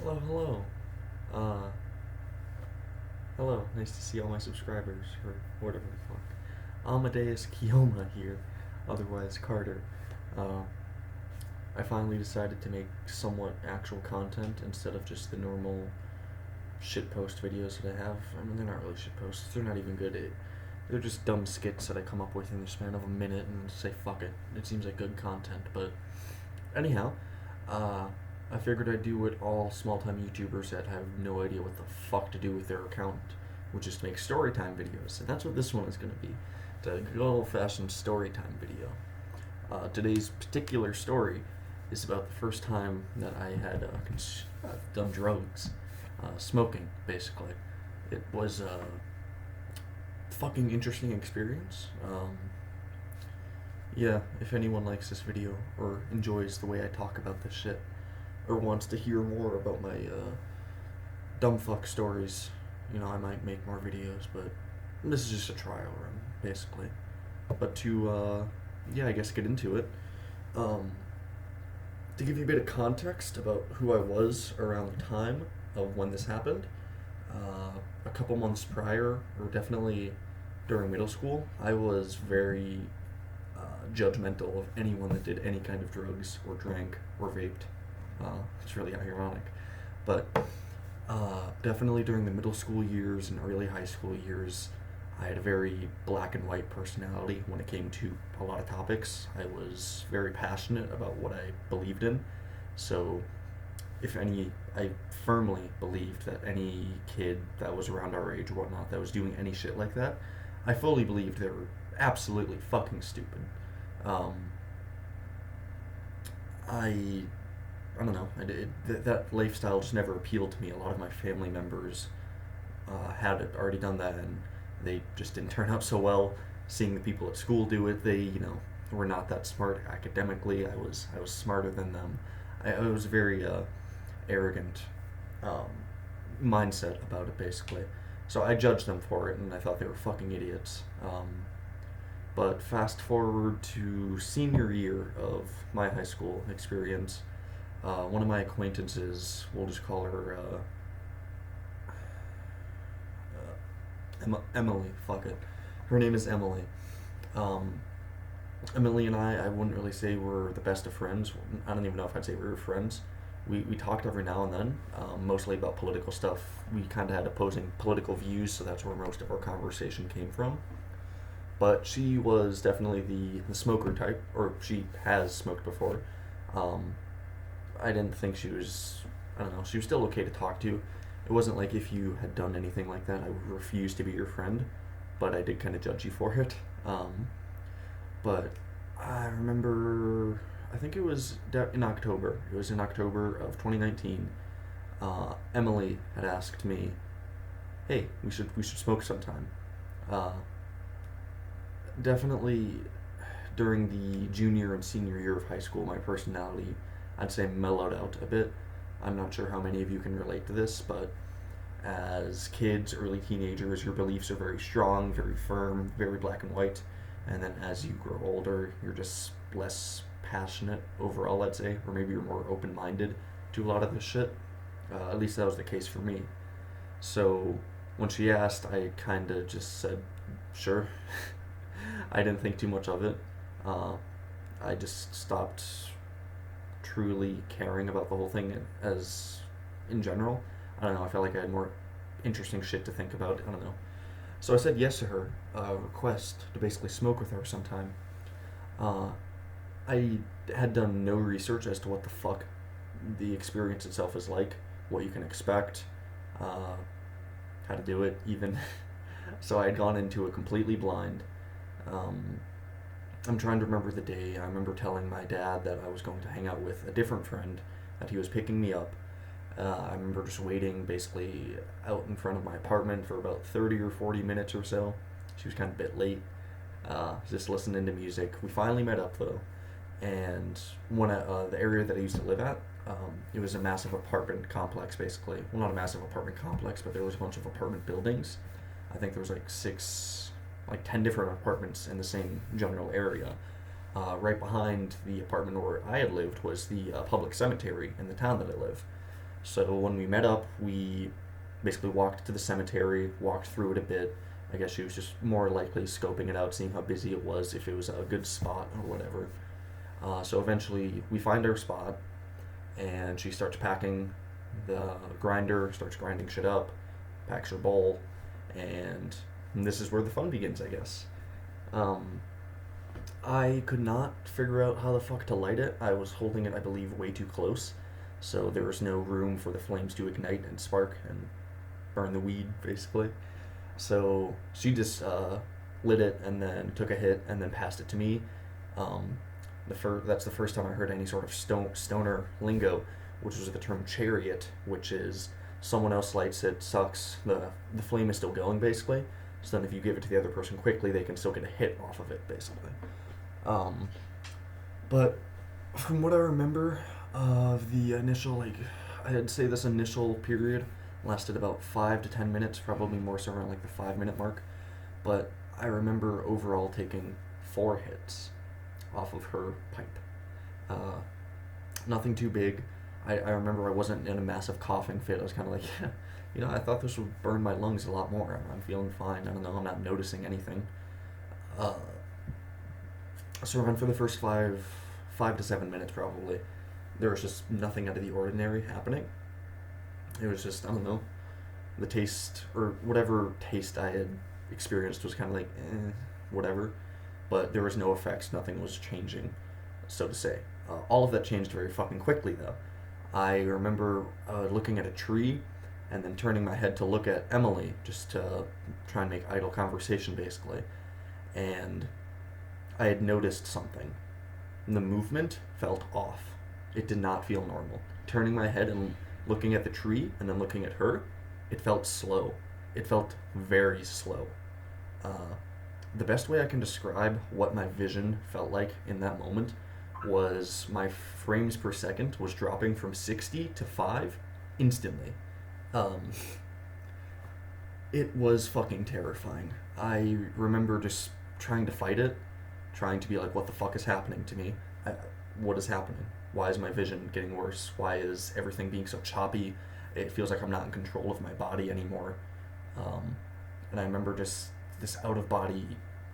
Hello, hello. Uh, Hello. Nice to see all my subscribers, or whatever the fuck. Amadeus Kioma here, otherwise Carter. Uh, I finally decided to make somewhat actual content instead of just the normal shitpost videos that I have. I mean, they're not really shitposts. They're not even good. They're just dumb skits that I come up with in the span of a minute and say, fuck it. It seems like good content. But anyhow, uh, I figured I'd do what all small time YouTubers that have no idea what the fuck to do with their account, which is to make storytime videos. And that's what this one is going to be. It's a good old fashioned storytime video. Today's particular story is about the first time that I had done drugs, smoking, basically. It was a fucking interesting experience. Yeah, if anyone likes this video or enjoys the way I talk about this shit, or wants to hear more about my dumb fuck stories, I might make more videos, but this is just a trial run, basically. But yeah, I guess get into it. Um, to give you a bit of context about who I was around the time of when this happened, a couple months prior, or definitely during middle school, I was very judgmental of anyone that did any kind of drugs or drank or vaped. It's really ironic. But definitely during the middle school years and early high school years, I had a very black and white personality when it came to a lot of topics. I was very passionate about what I believed in. So, I firmly believed that any kid that was around our age or whatnot that was doing any shit like that, I fully believed they were absolutely fucking stupid. Um, I I don't know. That lifestyle just never appealed to me. A lot of my family members had already done that, and they just didn't turn out so well. Seeing the people at school do it, they were not that smart academically. I was smarter than them. I was very arrogant um, mindset about it, basically. So I judged them for it, and I thought they were fucking idiots. But fast forward to senior year of my high school experience, one of my acquaintances, we'll just call her Emily. Fuck it. Her name is Emily. Um, Emily and I wouldn't really say we're the best of friends. I don't even know if I'd say we were friends. We talked every now and then, mostly about political stuff. We kind of had opposing political views, so that's where most of our conversation came from. But she was definitely the smoker type, or she has smoked before. Um, I didn't think she was, I don't know, she was still okay to talk to. It wasn't like if you had done anything like that, I would refuse to be your friend, but I did kind of judge you for it. But I remember, I think it was in October. It was in October of 2019. Emily had asked me, "Hey, we should smoke sometime." Uh, Definitely during the junior and senior year of high school, my personality, I'd say, mellowed out a bit. I'm not sure how many of you can relate to this, but as kids, early teenagers, your beliefs are very strong, very firm, very black and white. And then as you grow older, you're just less passionate overall, I'd say, or maybe you're more open minded to a lot of this shit. At least that was the case for me. So when she asked, I kind of just said, sure. I didn't think too much of it. Uh, I just stopped truly caring about the whole thing as in general. I don't know. I felt like I had more interesting shit to think about. I don't know. So I said yes to her request to basically smoke with her sometime. Uh, I had done no research as to what the fuck the experience itself is like, what you can expect, uh, how to do it, even. So I had gone into it completely blind. Um, I'm trying to remember the day. I remember telling my dad that I was going to hang out with a different friend, that he was picking me up. I remember just waiting basically out in front of my apartment for about 30 or 40 minutes or so. She was kind of a bit late, just listening to music. We finally met up though, and the area that I used to live at, it was a massive apartment complex basically. Well, not a massive apartment complex, but there was a bunch of apartment buildings. I think there was like 10 different apartments in the same general area. Right behind the apartment where I had lived was the public cemetery in the town that I live. So when we met up, we basically walked to the cemetery, walked through it a bit. I guess she was just more likely scoping it out, seeing how busy it was, if it was a good spot or whatever. So eventually we find our spot, and she starts packing the grinder, starts grinding shit up, packs her bowl, and this is where the fun begins, I guess. Um, I could not figure out how the fuck to light it. I was holding it, I believe, way too close, so there was no room for the flames to ignite and spark and burn the weed, basically. So she just lit it and then took a hit and then passed it to me. Um, that's the first time I heard any sort of stoner lingo, which was the term chariot, which is someone else lights it, sucks, the flame is still going, basically. So then if you give it to the other person quickly, they can still get a hit off of it, basically. Um, but from what I remember of the initial, like, I'd say this initial period lasted about 5 to 10 minutes, probably more so around like the 5 minute mark. But I remember overall taking 4 hits off of her pipe. Uh, Nothing too big. I remember I wasn't in a massive coughing fit. I was kind of like, I thought this would burn my lungs a lot more. I'm feeling fine. I don't know. I'm not noticing anything. Uh, so around for the first 5 to 7 minutes probably, there was just nothing out of the ordinary happening. It was just, I don't know, the taste, or whatever taste I had experienced was kind of like, whatever. But there was no effects, nothing was changing, so to say. All of that changed very fucking quickly, though. I remember looking at a tree and then turning my head to look at Emily, just to try and make idle conversation, basically. And I had noticed something. The movement felt off. It did not feel normal. Turning my head and looking at the tree and then looking at her, it felt slow. It felt very slow. Uh, the best way I can describe what my vision felt like in that moment was my frames per second was dropping from 60 to 5 instantly. Um, it was fucking terrifying. I remember just trying to fight it, trying to be like, what the fuck is happening to me? What is happening? Why is my vision getting worse? Why is everything being so choppy? It feels like I'm not in control of my body anymore. And I remember just this out of body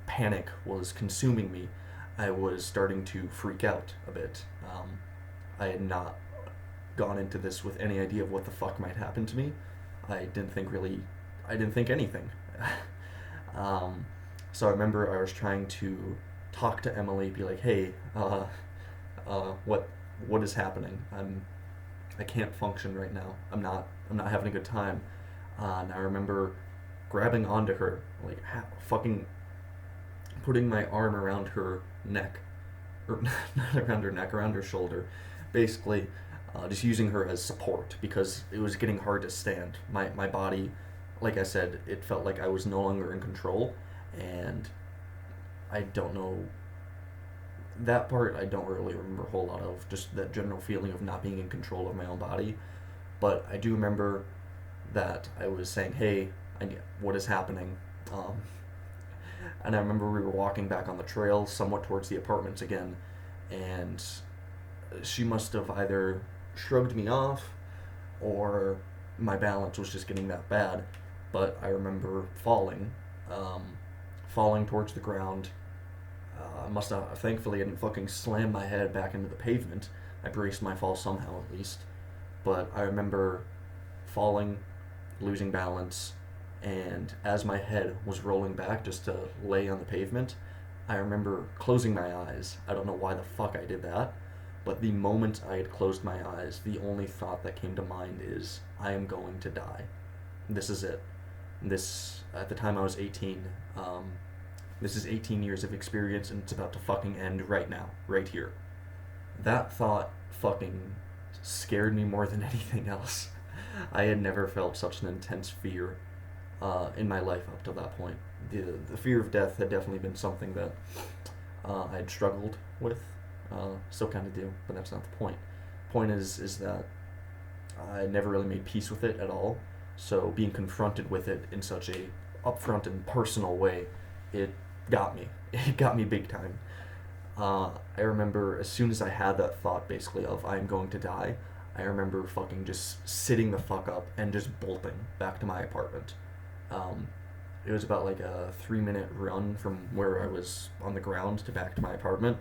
panic was consuming me. I was starting to freak out a bit. I had not gone into this with any idea of what the fuck might happen to me. I didn't think anything. So I remember I was trying to talk to Emily, be like, hey, what is happening? I can't function right now. I'm not having a good time. And I remember grabbing onto her, like fucking putting my arm around her neck, or not around her neck, around her shoulder, basically, just using her as support because it was getting hard to stand. My body, like I said, it felt like I was no longer in control, and I don't know. That part I don't really remember a whole lot of, just that general feeling of not being in control of my own body. But I do remember that I was saying, hey, what is happening? And I remember we were walking back on the trail somewhat towards the apartments again, and she must have either shrugged me off or my balance was just getting that bad. But I remember falling towards the ground. I must have, thankfully, I didn't fucking slam my head back into the pavement. I braced my fall somehow, at least. But I remember falling, losing balance, and as my head was rolling back just to lay on the pavement, I remember closing my eyes. I don't know why the fuck I did that, but the moment I had closed my eyes, the only thought that came to mind is, I am going to die. This is it. At the time I was 18, this is 18 years of experience and it's about to fucking end right now, right here. That thought fucking scared me more than anything else. I had never felt such an intense fear in my life up to that point. The fear of death had definitely been something that I had struggled with, still kind of do, but that's not the point. Point is that I never really made peace with it at all, so being confronted with it in such a upfront and personal way, it got me. It got me big time. I remember as soon as I had that thought, basically, of I'm going to die, I remember fucking just sitting the fuck up and just bolting back to my apartment. Um, it was about like a 3 minute run from where I was on the ground to back to my apartment,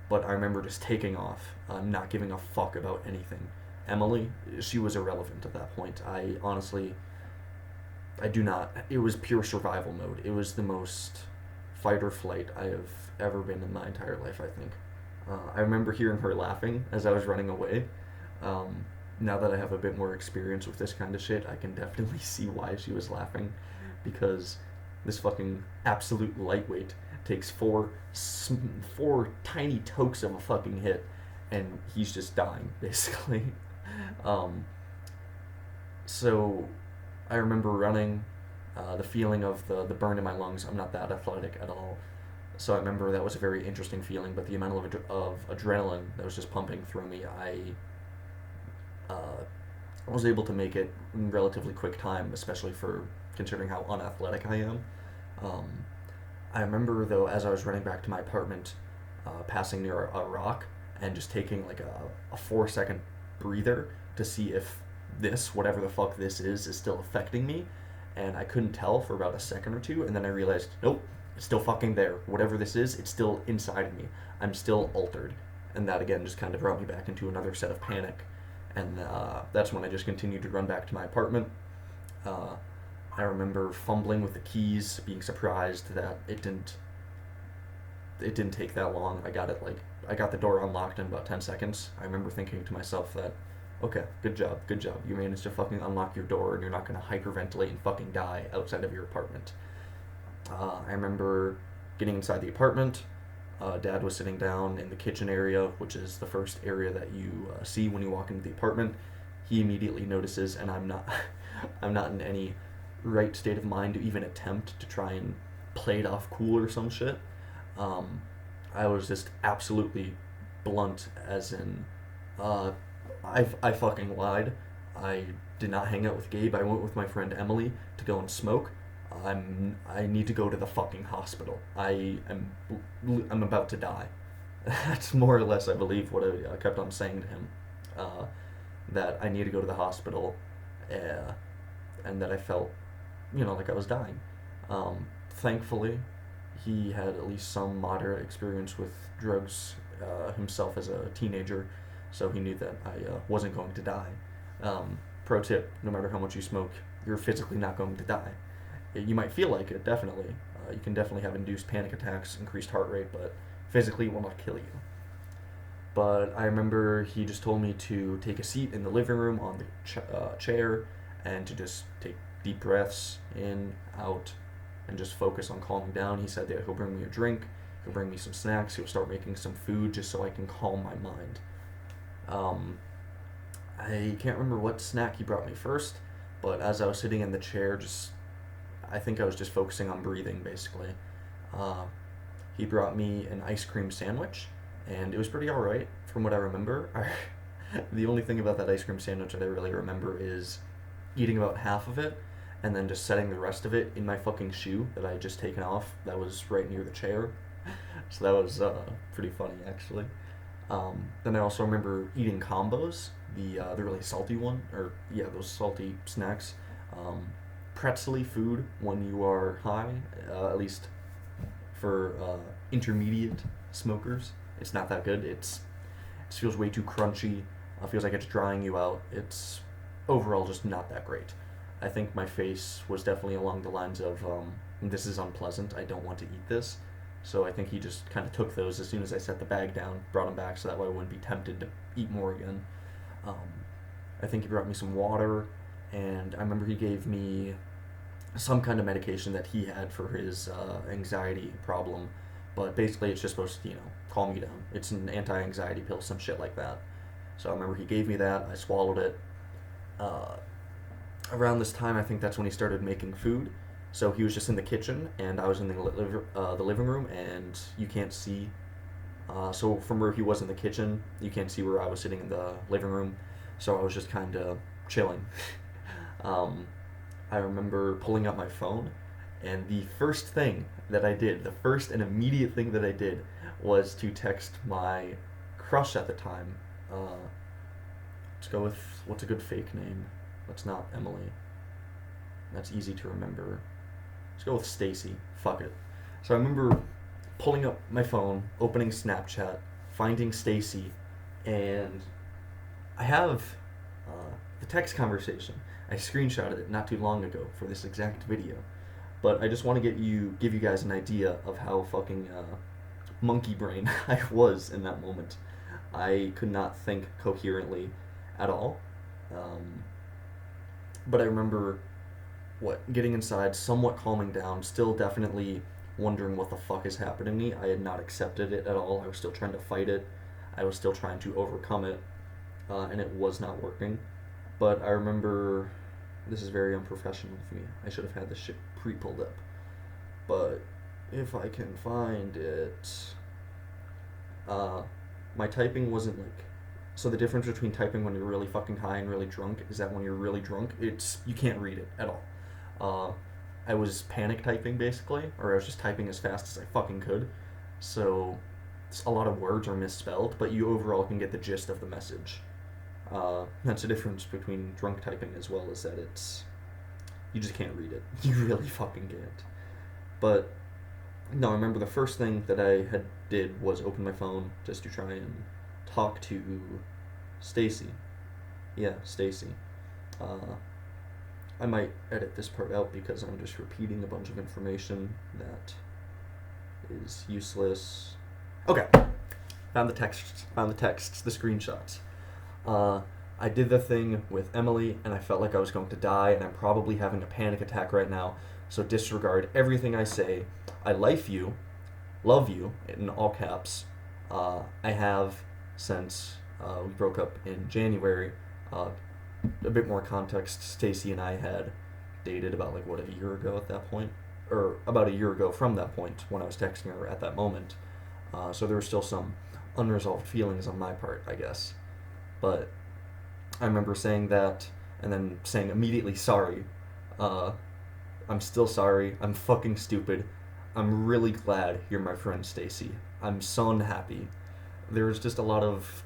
but I remember just taking off, not giving a fuck about anything. Emily, she was irrelevant at that point. I honestly, I do not. It was pure survival mode. It was the most fight or flight I have ever been in my entire life, I think. I remember hearing her laughing as I was running away. Um, Now that I have a bit more experience with this kind of shit, I can definitely see why she was laughing, because this fucking absolute lightweight takes four tiny tokes of a fucking hit, and he's just dying basically. um, so I remember running, the feeling of the burn in my lungs. I'm not that athletic at all, so I remember that was a very interesting feeling. But the amount of adrenaline that was just pumping through me, uh, was able to make it in relatively quick time, especially for considering how unathletic I am. Um, I remember though, as I was running back to my apartment, passing near a rock and just taking like a 4 second breather to see if this, whatever the fuck this is still affecting me. And I couldn't tell for about a second or two, and then I realized, nope, it's still fucking there. Whatever this is, it's still inside of me. I'm still altered. And that again just kind of brought me back into another set of panic. And that's when I just continued to run back to my apartment. Uh, I remember fumbling with the keys, being surprised that it didn't take that long. I got the door unlocked in about 10 seconds. I remember thinking to myself that, okay, good job, good job. You managed to fucking unlock your door, and you're not going to hyperventilate and fucking die outside of your apartment. I remember getting inside the apartment. Dad was sitting down in the kitchen area, which is the first area that you see when you walk into the apartment. He immediately notices, and I'm not, I'm not in any right state of mind to even attempt to try and play it off cool or some shit. Um, I was just absolutely blunt, as in, I fucking lied. I did not hang out with Gabe. I went with my friend Emily to go and smoke. I need to go to the fucking hospital. I'm about to die. That's more or less, I believe, what I kept on saying to him. That I need to go to the hospital, and that I felt, like I was dying. Thankfully, he had at least some moderate experience with drugs himself as a teenager, so he knew that I wasn't going to die. Pro tip: no matter how much you smoke, you're physically not going to die. You might feel like it, definitely. You can definitely have induced panic attacks, increased heart rate, but physically it will not kill you. But I remember he just told me to take a seat in the living room on the chair, and to just take deep breaths in, out, and just focus on calming down. He said that he'll bring me a drink, he'll bring me some snacks, he'll start making some food just so I can calm my mind. I can't remember what snack he brought me first, but as I was sitting in the chair, I think I was just focusing on breathing, basically. He brought me an ice cream sandwich, and it was pretty alright, from what I remember. The only thing about that ice cream sandwich that I really remember is eating about half of it, and then just setting the rest of it in my fucking shoe that I had just taken off that was right near the chair. So that was pretty funny, actually. Then I also remember eating combos, the really salty one, those salty snacks. Pretzel-y food when you are high, at least for intermediate smokers. It's not that good. It feels way too crunchy. Feels like it's drying you out. It's overall just not that great. I think my face was definitely along the lines of, this is unpleasant, I don't want to eat this. So I think he just kind of took those as soon as I set the bag down, brought them back so that way I wouldn't be tempted to eat more again. I think he brought me some water, and I remember he gave me some kind of medication that he had for his anxiety problem, but basically it's just supposed to, calm you down. It's an anti-anxiety pill, some shit like that. So I remember he gave me that, I swallowed it. Around this time, I think that's when he started making food. So he was just in the kitchen, and I was in the living room, and you can't see. So from where he was in the kitchen, you can't see where I was sitting in the living room. So I was just kind of chilling. I remember pulling out my phone, and the first thing that I did, the first and immediate thing that I did, was to text my crush at the time, Let's go with, what's a good fake name? That's not Emily. That's easy to remember. Let's go with Stacy. Fuck it. So I remember pulling up my phone, opening Snapchat, finding Stacy, and I have the text conversation. I screenshotted it not too long ago for this exact video. But I just want to give you guys an idea of how fucking monkey brain I was in that moment. I could not think coherently at all. But I remember getting inside, somewhat calming down, still definitely wondering what the fuck is happening to me. I had not accepted it at all. I was still trying to fight it. I was still trying to overcome it, and it was not working. But I remember, this is very unprofessional of me. I should have had this shit pre-pulled up. But if I can find it, my typing wasn't like, so the difference between typing when you're really fucking high and really drunk is that when you're really drunk, you can't read it at all. I was panic typing basically, or I was just typing as fast as I fucking could. So a lot of words are misspelled, but you overall can get the gist of the message. That's the difference between drunk typing as well, as that you just can't read it. You really fucking can't. But no, I remember the first thing that I did was open my phone just to try and talk to Stacy. Yeah, Stacy. I might edit this part out because I'm just repeating a bunch of information that is useless. Okay. Found the texts, the screenshots. I did the thing with Emily, and I felt like I was going to die, and I'm probably having a panic attack right now, so disregard everything I say. I love you, in all caps. I have, since we broke up in January. A bit more context, Stacy and I had dated about, a year ago at that point? Or about a year ago from that point, when I was texting her at that moment. So there were still some unresolved feelings on my part, I guess. But I remember saying that, and then saying immediately sorry. I'm still sorry. I'm fucking stupid. I'm really glad you're my friend, Stacy. I'm so unhappy. There was just a lot of...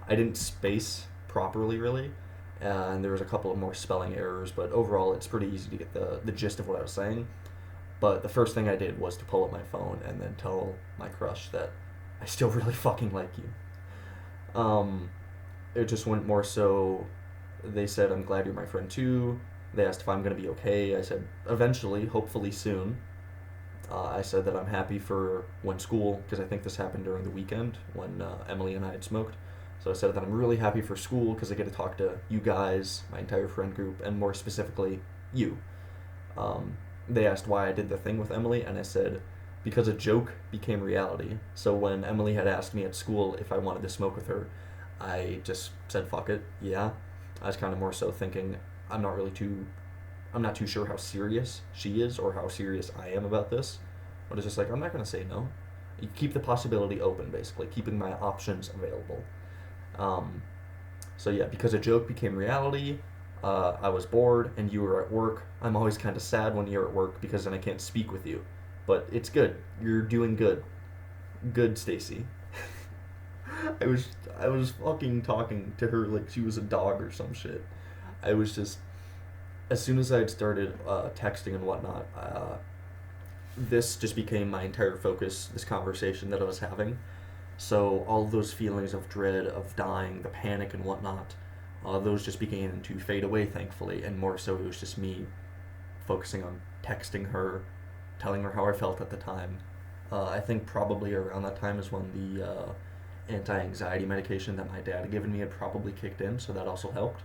I didn't space properly, really. And there was a couple of more spelling errors, but overall it's pretty easy to get the gist of what I was saying. But the first thing I did was to pull up my phone and then tell my crush that I still really fucking like you. It just went more so, they said, I'm glad you're my friend too. They asked if I'm going to be okay. I said, eventually, hopefully soon. I said that I'm happy for when school, because I think this happened during the weekend when Emily and I had smoked. So I said that I'm really happy for school because I get to talk to you guys, my entire friend group, and more specifically, you. They asked why I did the thing with Emily, and I said, because a joke became reality. So when Emily had asked me at school if I wanted to smoke with her, I just said, fuck it, yeah. I was kind of more so thinking, I'm not too sure how serious she is or how serious I am about this. But it's just I'm not going to say no. You keep the possibility open, basically, keeping my options available. So yeah, because a joke became reality, I was bored and you were at work. I'm always kind of sad when you're at work because then I can't speak with you. But it's good. You're doing good. Good, Stacy. I was fucking talking to her like she was a dog or some shit. I was just, as soon as I had started texting and whatnot, this just became my entire focus, this conversation that I was having. So all those feelings of dread, of dying, the panic and whatnot, those just began to fade away, thankfully, and more so it was just me focusing on texting her, telling her how I felt at the time. I think probably around that time is when the anti-anxiety medication that my dad had given me had probably kicked in, so that also helped.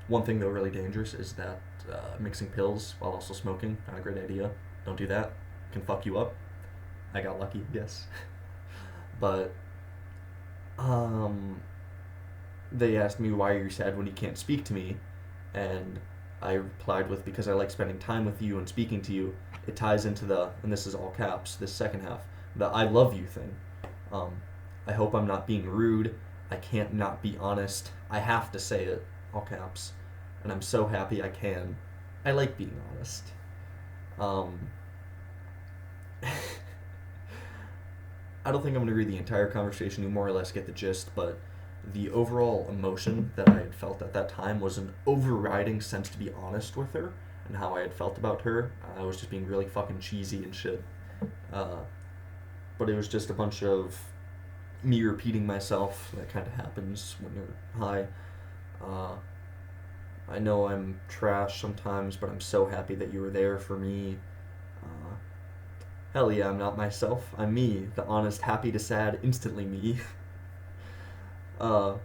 One thing, though, really dangerous is that mixing pills while also smoking, not a great idea. Don't do that. It can fuck you up. I got lucky, I guess. But they asked me, why are you sad when you can't speak to me? And I replied with, because I like spending time with you and speaking to you. It ties into and this is all caps, this second half, the I love you thing. I hope I'm not being rude. I can't not be honest. I have to say it, all caps. And I'm so happy I can. I like being honest. I don't think I'm going to read the entire conversation. You more or less get the gist, but the overall emotion that I had felt at that time was an overriding sense to be honest with her and how I had felt about her. I was just being really fucking cheesy and shit. Uh, but it was just a bunch of me repeating myself. That kind of happens when you're high. Uh, I know I'm trash sometimes, but I'm so happy that you were there for me. Uh, Hell yeah, I'm not myself. I'm me, the honest, happy to sad, instantly me.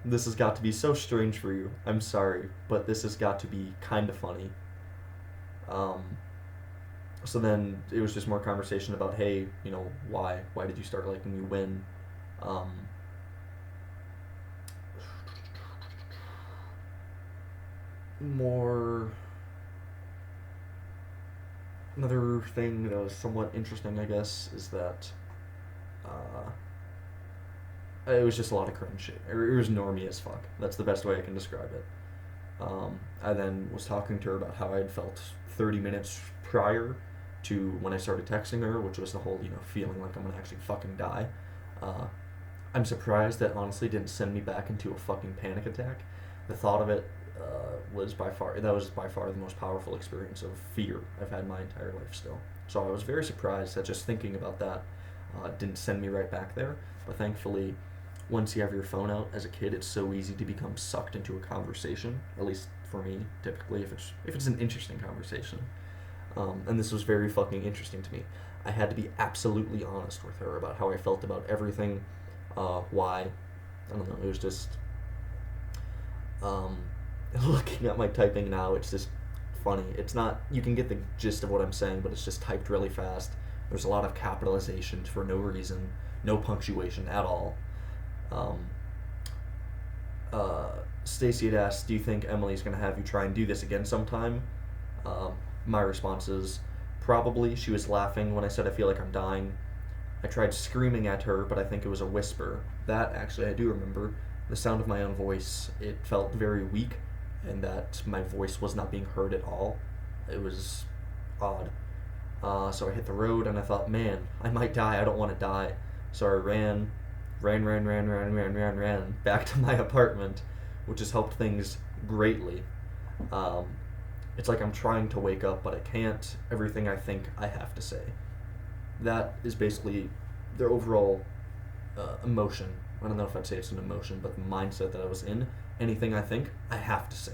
This has got to be so strange for you. I'm sorry, but this has got to be kind of funny. Um, so then it was just more conversation about, hey, why? Why did you start liking me when? Um, more. Another thing that was somewhat interesting, I guess, is that it was just a lot of cringe shit. It was normie as fuck. That's the best way I can describe it. I then was talking to her about how I had felt 30 minutes prior to when I started texting her, which was the whole, feeling like I'm gonna actually fucking die. Uh, I'm surprised that honestly didn't send me back into a fucking panic attack. The thought of it was by far the most powerful experience of fear I've had my entire life still. So I was very surprised that just thinking about that didn't send me right back there. But thankfully, once you have your phone out as a kid, it's so easy to become sucked into a conversation. At least for me, typically, if it's an interesting conversation. And this was very fucking interesting to me. I had to be absolutely honest with her about how I felt about everything, why. I don't know. It was just looking at my typing now. It's just funny. It's not. You can get the gist of what I'm saying, but it's just typed really fast. There's a lot of capitalization for no reason, no punctuation at all. Stacy had asked, "Do you think Emily's gonna have you try and do this again sometime?" My response is, probably. She was laughing when I said I feel like I'm dying. I tried screaming at her, but I think it was a whisper. That, actually, I do remember. The sound of my own voice, it felt very weak, and that my voice was not being heard at all. It was odd. So I hit the road, and I thought, man, I might die. I don't want to die. So I ran back to my apartment, which has helped things greatly. It's like I'm trying to wake up, but I can't. Everything I think, I have to say. That is basically their overall emotion. I don't know if I'd say it's an emotion, but the mindset that I was in. Anything I think, I have to say.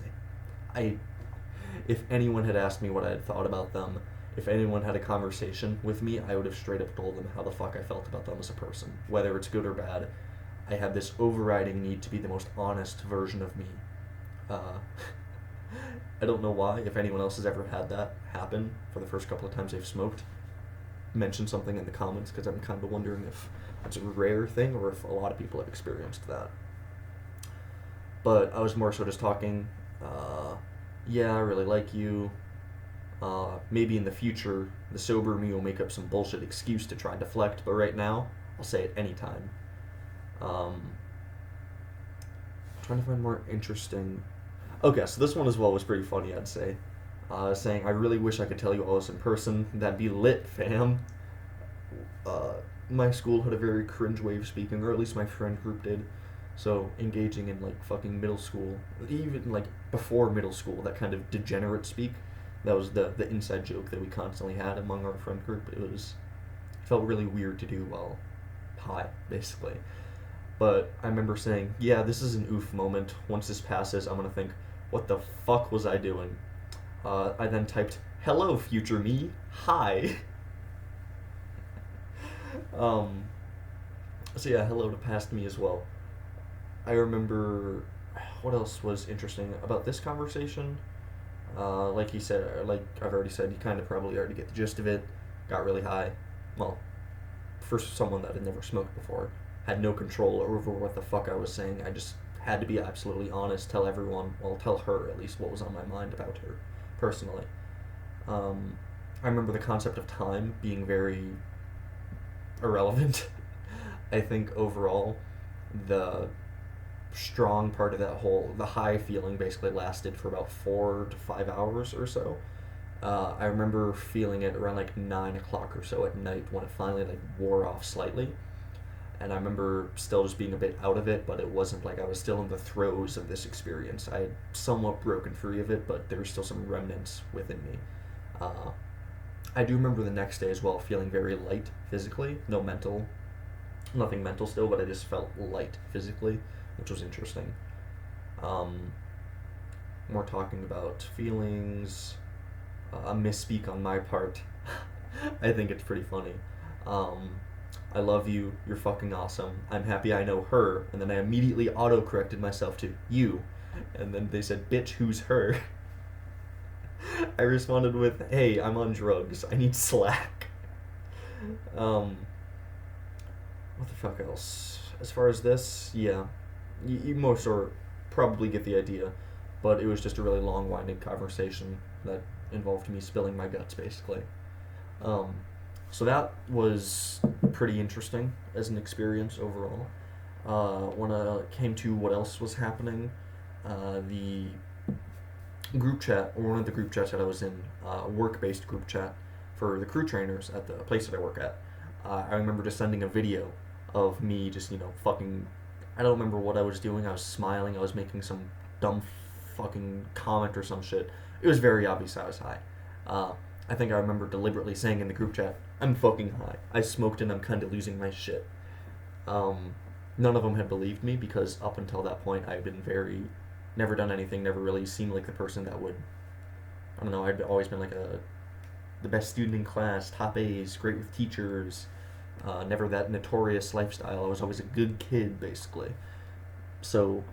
If anyone had asked me what I had thought about them, if anyone had a conversation with me, I would have straight up told them how the fuck I felt about them as a person. Whether it's good or bad, I had this overriding need to be the most honest version of me. I don't know why. If anyone else has ever had that happen for the first couple of times they've smoked, mention something in the comments, because I'm kind of wondering if it's a rare thing or if a lot of people have experienced that. But I was more so just talking, yeah, I really like you. Maybe in the future, the sober me will make up some bullshit excuse to try and deflect, but right now, I'll say it anytime. Trying to find more interesting. Okay, so this one as well was pretty funny, I'd say. Saying, I really wish I could tell you all this in person. That'd be lit, fam. My school had a very cringe way of speaking, or at least my friend group did. So engaging in like fucking middle school, even like before middle school, that kind of degenerate speak, that was the inside joke that we constantly had among our friend group. It felt really weird to do while high, basically. But I remember saying, yeah, this is an oof moment. Once this passes, I'm gonna think, what the fuck was I doing? I then typed, hello, future me. Hi. So yeah, hello to past me as well. I remember, what else was interesting about this conversation? Like he said, like I've already said, you kind of probably already get the gist of it. Got really high. Well, for someone that had never smoked before, had no control over what the fuck I was saying. I just had to be absolutely honest, tell everyone, well, tell her at least what was on my mind about her, personally. I remember the concept of time being very irrelevant. I think overall, the strong part of that the high feeling basically lasted for about 4 to 5 hours or so. I remember feeling it around like 9 o'clock or so at night when it finally like wore off slightly. And I remember still just being a bit out of it, but it wasn't like I was still in the throes of this experience. I had somewhat broken free of it, but there were still some remnants within me. Uh, I do remember the next day as well feeling very light physically. No mental, nothing mental still, but I just felt light physically, which was interesting. Um, more talking about feelings, a misspeak on my part. I think it's pretty funny. Um, I love you. You're fucking awesome. I'm happy I know her. And then I immediately auto corrected myself to you. And then they said, bitch, who's her? I responded with, hey, I'm on drugs. I need slack. Um, what the fuck else? As far as this, yeah. You most or probably get the idea. But it was just a really long, winding conversation that involved me spilling my guts, basically. Um, so that was pretty interesting as an experience overall. When it came to what else was happening, the group chat, or one of the group chats that I was in, a work-based group chat for the crew trainers at the place that I work at. I remember just sending a video of me just, fucking. I don't remember what I was doing. I was smiling. I was making some dumb fucking comment or some shit. It was very obvious I was high. I think I remember deliberately saying in the group chat, I'm fucking high. I smoked and I'm kind of losing my shit. None of them had believed me because up until that point I'd been never done anything, never really seemed like the person that would, I don't know, I'd always been like the best student in class, top A's, great with teachers, never that notorious lifestyle. I was always a good kid, basically. So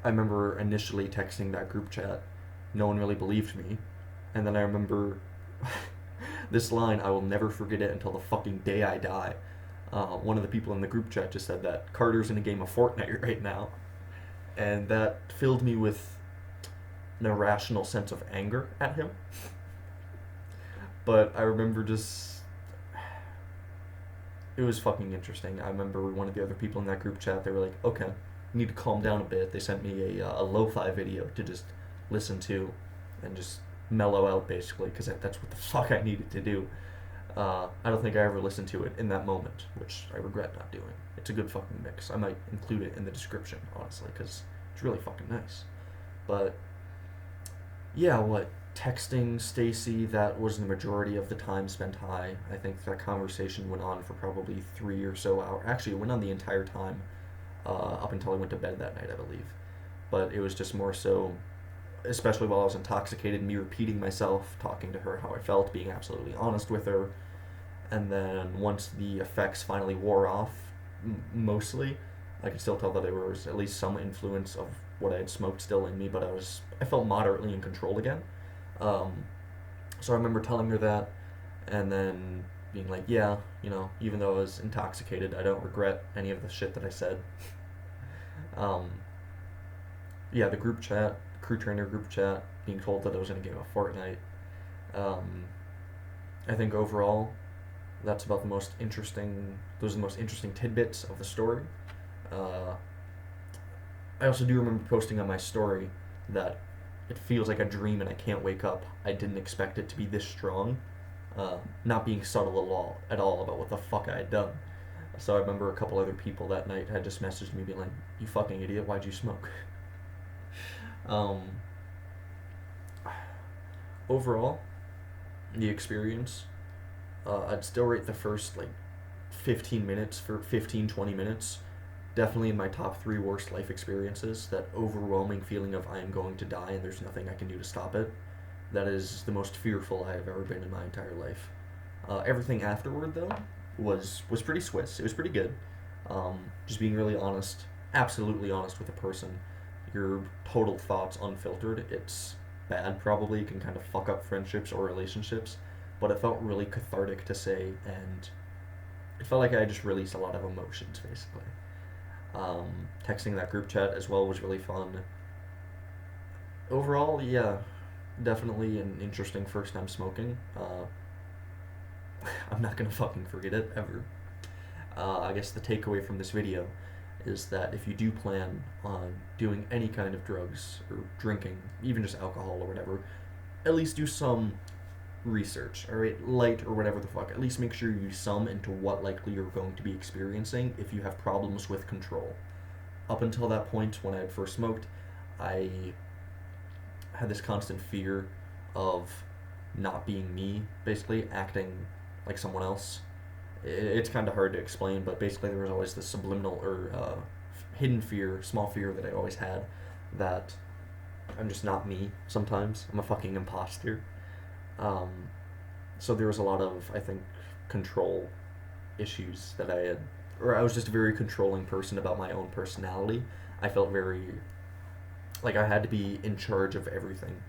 I remember initially texting that group chat. No one really believed me. And then I remember this line, I will never forget it until the fucking day I die. One of the people in the group chat just said that Carter's in a game of Fortnite right now. And that filled me with an irrational sense of anger at him. But I remember it was fucking interesting. I remember one of the other people in that group chat, they were like, okay, you need to calm down a bit. They sent me a lo-fi video to just listen to and just mellow out, basically, because that's what the fuck I needed to do. I don't think I ever listened to it in that moment, which I regret not doing. It's a good fucking mix. I might include it in the description, honestly, because it's really fucking nice. But yeah, texting Stacy, that was the majority of the time spent high. I think that conversation went on for probably 3 or so hours. Actually, it went on the entire time, up until I went to bed that night, I believe. But it was just more so, especially while I was intoxicated, me repeating myself, talking to her how I felt, being absolutely honest with her. And then once the effects finally wore off, mostly, I could still tell that there was at least some influence of what I had smoked still in me, but I felt moderately in control again. So I remember telling her that, and then being like, yeah, even though I was intoxicated, I don't regret any of the shit that I said. Yeah, the group chat, crew trainer group chat, being told that I was in a game of Fortnite. I think overall, that's about those are the most interesting tidbits of the story. I also do remember posting on my story that it feels like a dream and I can't wake up. I didn't expect it to be this strong. Not being subtle at all about what the fuck I had done. So I remember a couple other people that night had just messaged me being like, you fucking idiot, why'd you smoke? Overall, the experience, I'd still rate the first 20 minutes definitely in my top 3 worst life experiences. That overwhelming feeling of I am going to die and there's nothing I can do to stop it. That is the most fearful I have ever been in my entire life. Everything afterward, though, was pretty Swiss. It was pretty good. Just being really honest, absolutely honest with a person. Your total thoughts unfiltered. It's bad, probably. It can kind of fuck up friendships or relationships. But it felt really cathartic to say, and it felt like I just released a lot of emotions, basically. Texting that group chat as well was really fun. Overall, yeah, definitely an interesting first time smoking. I'm not gonna fucking forget it, ever. I guess the takeaway from this video is that if you do plan on doing any kind of drugs or drinking, even just alcohol or whatever, at least do some research, all right? Light or whatever the fuck. At least make sure you sum into what likely you're going to be experiencing if you have problems with control. Up until that point, when I had first smoked, I had this constant fear of not being me, basically, acting like someone else. It's kind of hard to explain, but basically there was always this subliminal or hidden fear, small fear that I always had that I'm just not me sometimes. I'm a fucking imposter. Um, so there was a lot of, I think, control issues that I had, or I was just a very controlling person about my own personality. I felt very like I had to be in charge of everything,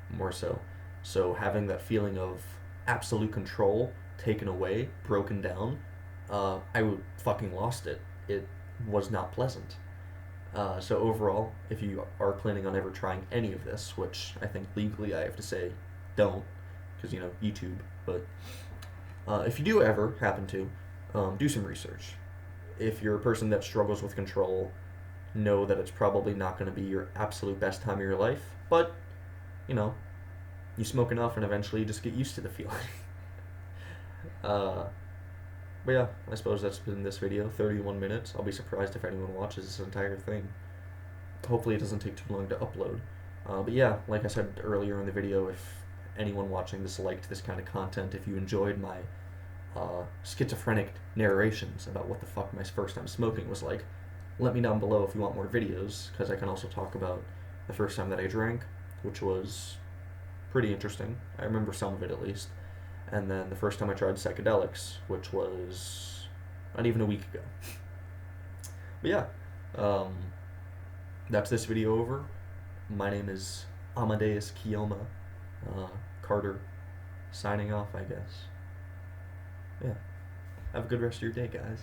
more so. So having that feeling of absolute control taken away, broken down, fucking lost it. It was not pleasant. So overall, if you are planning on ever trying any of this, which I think legally I have to say, don't, because YouTube. But if you do ever happen to, do some research. If you're a person that struggles with control, know that it's probably not going to be your absolute best time of your life. But you know, you smoke enough, and eventually you just get used to the feeling. uh, but yeah, I suppose that's been this video, 31 minutes. I'll be surprised if anyone watches this entire thing. Hopefully it doesn't take too long to upload. But yeah, like I said earlier in the video, if anyone watching this liked this kind of content, if you enjoyed my schizophrenic narrations about what the fuck my first time smoking was like, let me down below if you want more videos, because I can also talk about the first time that I drank, which was pretty interesting. I remember some of it at least. And then the first time I tried psychedelics, which was not even a week ago. But yeah, that's this video over. My name is Amadeus Kiyoma Carter, signing off, I guess. Yeah. Have a good rest of your day, guys.